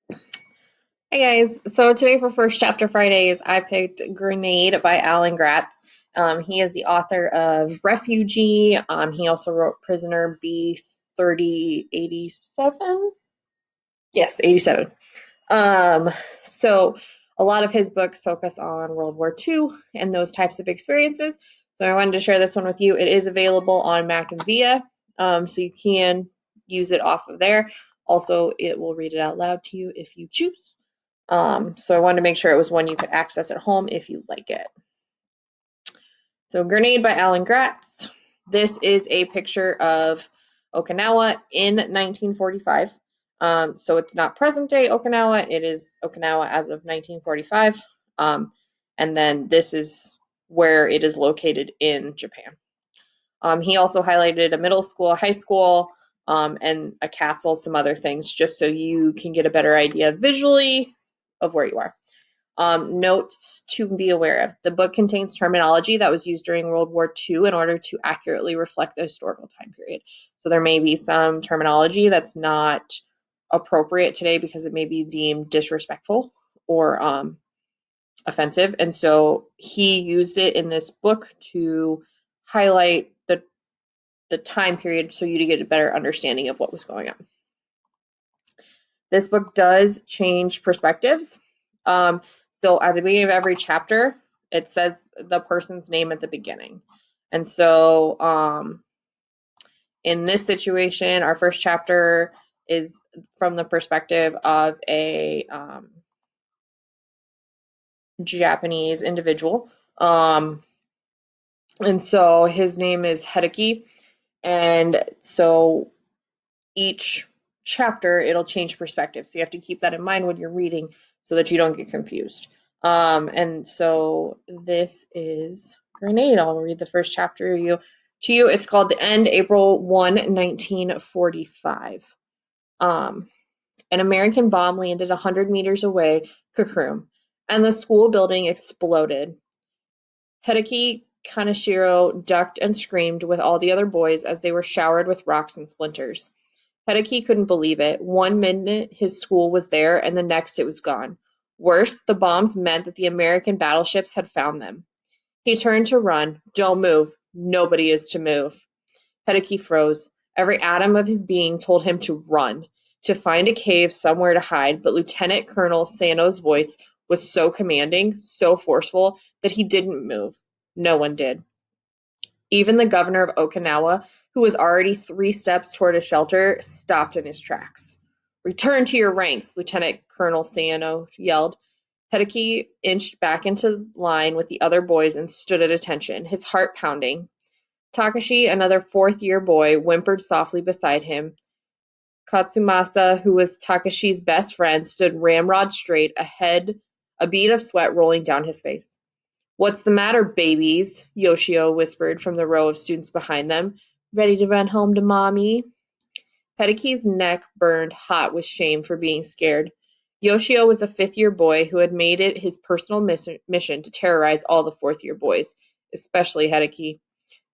Hey guys, so today for First Chapter Fridays, I picked Grenade by Alan Gratz. He is the author of Refugee. He also wrote Prisoner B3087. Yes, 87. Um, so a lot of his books focus on World War II and those types of experiences. So I wanted to share this one with you. It is available on Mac and Via, so you can use it off of there. Also, it will read it out loud to you if you choose. So I wanted to make sure it was one you could access at home if you like it. So Grenade by Alan Gratz. This is a picture of Okinawa in 1945. So it's not present day Okinawa, it is Okinawa as of 1945. And then this is where it is located in Japan. He also highlighted a middle school, a high school, and a castle, some other things, just so you can get a better idea visually of where you are. Notes to be aware of. The book contains terminology that was used during World War II in order to accurately reflect the historical time period. So there may be some terminology that's not appropriate today because it may be deemed disrespectful or offensive. And so he used it in this book to highlight the time period so you to get a better understanding of what was going on. This book does change perspectives. So at the beginning of every chapter, it says the person's name at the beginning. And so in this situation, our first chapter is from the perspective of a Japanese individual. And so his name is Hideki. And so each chapter, it'll change perspective. So you have to keep that in mind when you're reading so that you don't get confused. And so this is Grenade. I'll read the first chapter to you. It's called The End, April 1, 1945. An American bomb landed 100 meters away, Kukrum, and the school building exploded. Hideki Kaneshiro ducked and screamed with all the other boys as they were showered with rocks and splinters. Hideki couldn't believe it. One minute his school was there, and the next it was gone. Worse, the bombs meant that the American battleships had found them. He turned to run. Don't move. Nobody is to move. Hideki froze. Every atom of his being told him to run, to find a cave somewhere to hide, but Lieutenant Colonel Sano's voice was so commanding, so forceful, that he didn't move. No one did. Even the governor of Okinawa, who was already 3 steps toward a shelter, stopped in his tracks. "Return to your ranks," Lieutenant Colonel Sano yelled. Hideki inched back into line with the other boys and stood at attention, his heart pounding. Takashi, another fourth-year boy, whimpered softly beside him. Katsumasa, who was Takashi's best friend, stood ramrod straight, a bead of sweat rolling down his face. "What's the matter, babies?" Yoshio whispered from the row of students behind them. "Ready to run home to mommy?" Hideki's neck burned hot with shame for being scared. Yoshio was a fifth-year boy who had made it his personal mission to terrorize all the fourth-year boys, especially Hideki.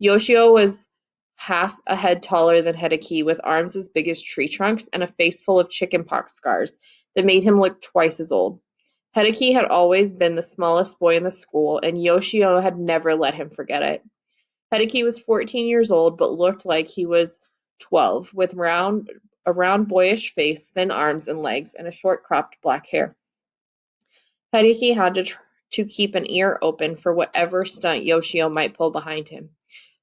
Yoshio was half a head taller than Hideki, with arms as big as tree trunks and a face full of chickenpox scars that made him look twice as old. Hideki had always been the smallest boy in the school, and Yoshio had never let him forget it. Hideki was 14 years old, but looked like he was 12, with a round boyish face, thin arms and legs, and a short cropped black hair. Hideki had to keep an ear open for whatever stunt Yoshio might pull behind him,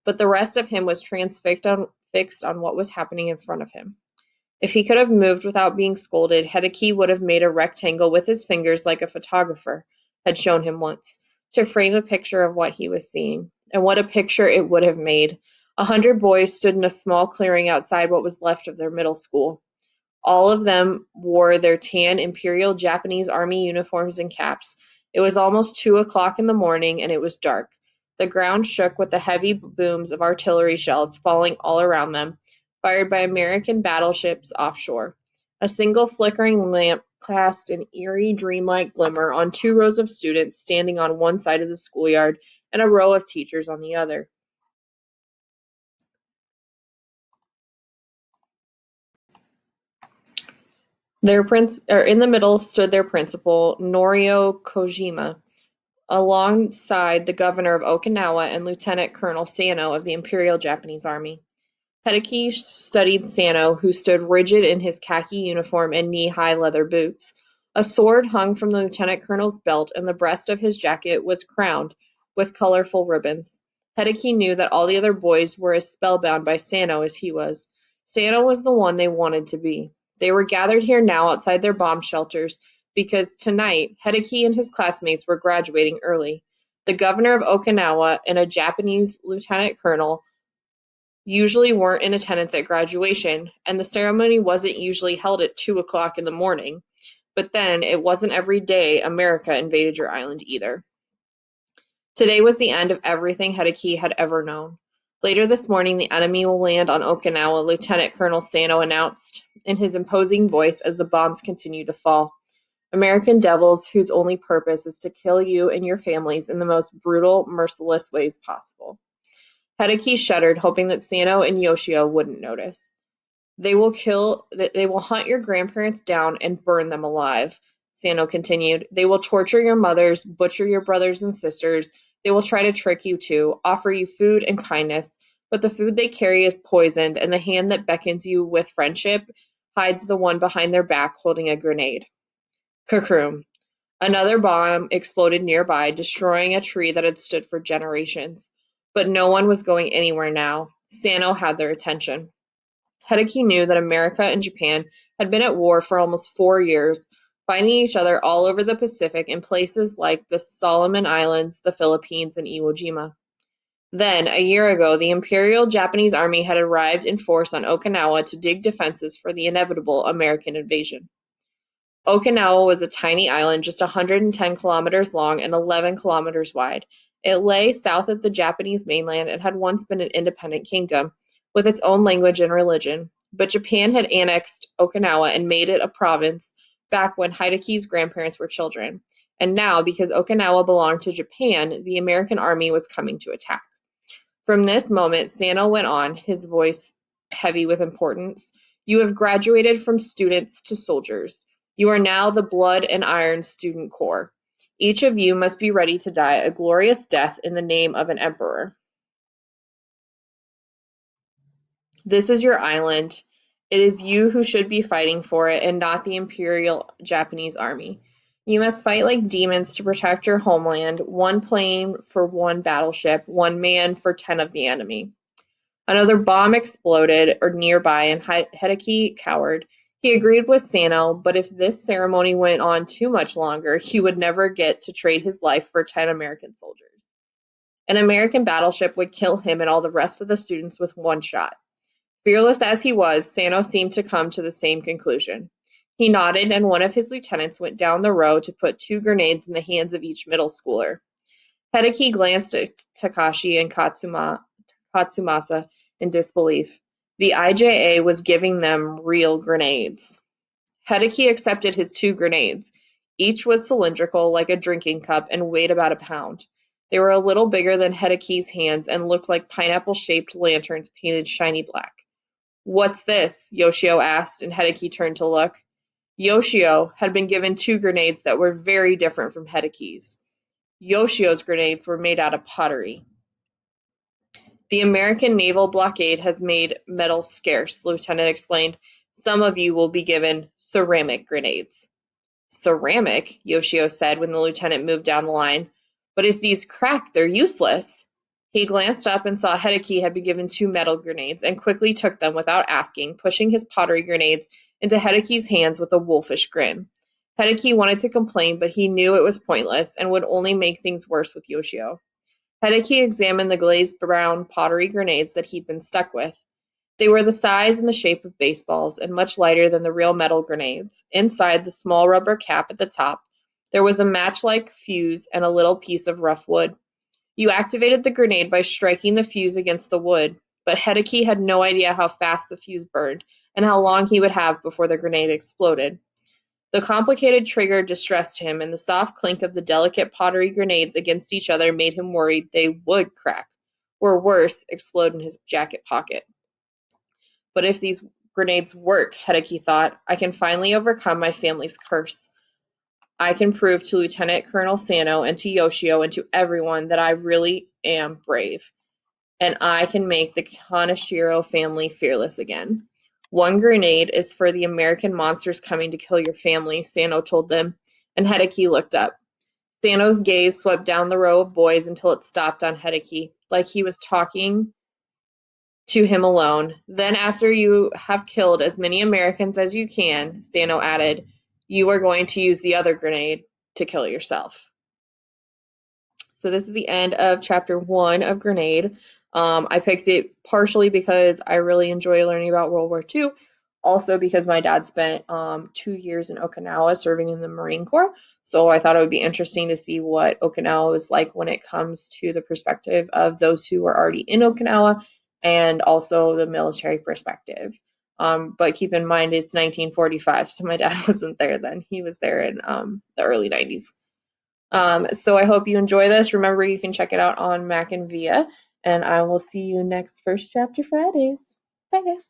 but the rest of him was fixed on what was happening in front of him. If he could have moved without being scolded, Hideki would have made a rectangle with his fingers like a photographer had shown him once, to frame a picture of what he was seeing. And what a picture it would have made! 100 boys stood in a small clearing outside what was left of their middle school. All of them wore their tan Imperial Japanese Army uniforms and caps. It was almost 2 o'clock in the morning, and it was dark. The ground shook with the heavy booms of artillery shells falling all around them, fired by American battleships offshore. A single flickering lamp cast an eerie, dreamlike glimmer on 2 rows of students standing on one side of the schoolyard and a row of teachers on the other. In the middle stood their principal, Norio Kojima, alongside the governor of Okinawa and Lieutenant Colonel Sano of the Imperial Japanese Army. Hideki studied Sano, who stood rigid in his khaki uniform and knee-high leather boots. A sword hung from the lieutenant colonel's belt, and the breast of his jacket was crowned with colorful ribbons. Hideki knew that all the other boys were as spellbound by Sano as he was. Sano was the one they wanted to be. They were gathered here now outside their bomb shelters because tonight Hideki and his classmates were graduating early. The governor of Okinawa and a Japanese lieutenant colonel usually weren't in attendance at graduation, and the ceremony wasn't usually held at 2 o'clock in the morning. But then, it wasn't every day America invaded your island either. Today was the end of everything Hideki had ever known. Later this morning, the enemy will land on Okinawa, Lieutenant Colonel Sano announced in his imposing voice as the bombs continued to fall. American devils whose only purpose is to kill you and your families in the most brutal, merciless ways possible. Hideki shuddered, hoping that Sano and Yoshio wouldn't notice. They will hunt your grandparents down and burn them alive, Sano continued. They will torture your mothers, butcher your brothers and sisters. They will try to trick you too, offer you food and kindness, but the food they carry is poisoned, and the hand that beckons you with friendship hides the one behind their back holding a grenade. Kakroom. Another bomb exploded nearby, destroying a tree that had stood for generations. But no one was going anywhere now. Sano had their attention. Hideki knew that America and Japan had been at war for almost 4 years, fighting each other all over the Pacific in places like the Solomon Islands, the Philippines, and Iwo Jima. Then, a year ago, the Imperial Japanese Army had arrived in force on Okinawa to dig defenses for the inevitable American invasion. Okinawa was a tiny island just 110 kilometers long and 11 kilometers wide. It lay south of the Japanese mainland and had once been an independent kingdom, with its own language and religion. But Japan had annexed Okinawa and made it a province back when Hideki's grandparents were children. And now, because Okinawa belonged to Japan, the American army was coming to attack. From this moment, Sano went on, his voice heavy with importance. You have graduated from students to soldiers. You are now the Blood and Iron Student Corps. Each of you must be ready to die a glorious death in the name of an emperor. This is your island. It is you who should be fighting for it and not the Imperial Japanese Army. You must fight like demons to protect your homeland, one plane for one battleship, one man for 10 of the enemy. Another bomb exploded nearby and Hideki cowered. He agreed with Sano, but if this ceremony went on too much longer, he would never get to trade his life for 10 American soldiers. An American battleship would kill him and all the rest of the students with one shot. Fearless as he was, Sano seemed to come to the same conclusion. He nodded, and one of his lieutenants went down the row to put 2 grenades in the hands of each middle schooler. Hideki glanced at Takashi and Katsumasa in disbelief. The IJA was giving them real grenades. Hideki accepted his 2 grenades. Each was cylindrical, like a drinking cup, and weighed about a pound. They were a little bigger than Hideki's hands and looked like pineapple-shaped lanterns painted shiny black. What's this? Yoshio asked, and Hideki turned to look. Yoshio had been given 2 grenades that were very different from Hideki's. Yoshio's grenades were made out of pottery. The American naval blockade has made metal scarce, the lieutenant explained. Some of you will be given ceramic grenades. Ceramic, Yoshio said when the lieutenant moved down the line. But if these crack, they're useless. He glanced up and saw Hideki had been given 2 metal grenades and quickly took them without asking, pushing his pottery grenades into Hideki's hands with a wolfish grin. Hideki wanted to complain, but he knew it was pointless and would only make things worse with Yoshio. Hideki examined the glazed brown pottery grenades that he'd been stuck with. They were the size and the shape of baseballs, and much lighter than the real metal grenades. Inside the small rubber cap at the top, there was a match-like fuse and a little piece of rough wood. You activated the grenade by striking the fuse against the wood, but Hideki had no idea how fast the fuse burned, and how long he would have before the grenade exploded. The complicated trigger distressed him, and the soft clink of the delicate pottery grenades against each other made him worried they would crack, or worse, explode in his jacket pocket. But if these grenades work, Hideki thought. I can finally overcome my family's curse. I can prove to Lieutenant Colonel Sano and to Yoshio and to everyone that I really am brave. And I can make the Kaneshiro family fearless again. One grenade is for the American monsters coming to kill your family, Sano told them, and Hideki looked up. Sano's gaze swept down the row of boys until it stopped on Hideki, like he was talking to him alone. Then, after you have killed as many Americans as you can, Sano added, you are going to use the other grenade to kill yourself. So this is the end of chapter 1 of Grenade. I picked it partially because I really enjoy learning about World War II, also because my dad spent 2 years in Okinawa serving in the Marine Corps. So I thought it would be interesting to see what Okinawa was like when it comes to the perspective of those who were already in Okinawa and also the military perspective. But keep in mind it's 1945, so my dad wasn't there then. He was there in the early 90s. So I hope you enjoy this. Remember, you can check it out on Mac and Via, and I will see you next First Chapter Fridays. Bye, guys.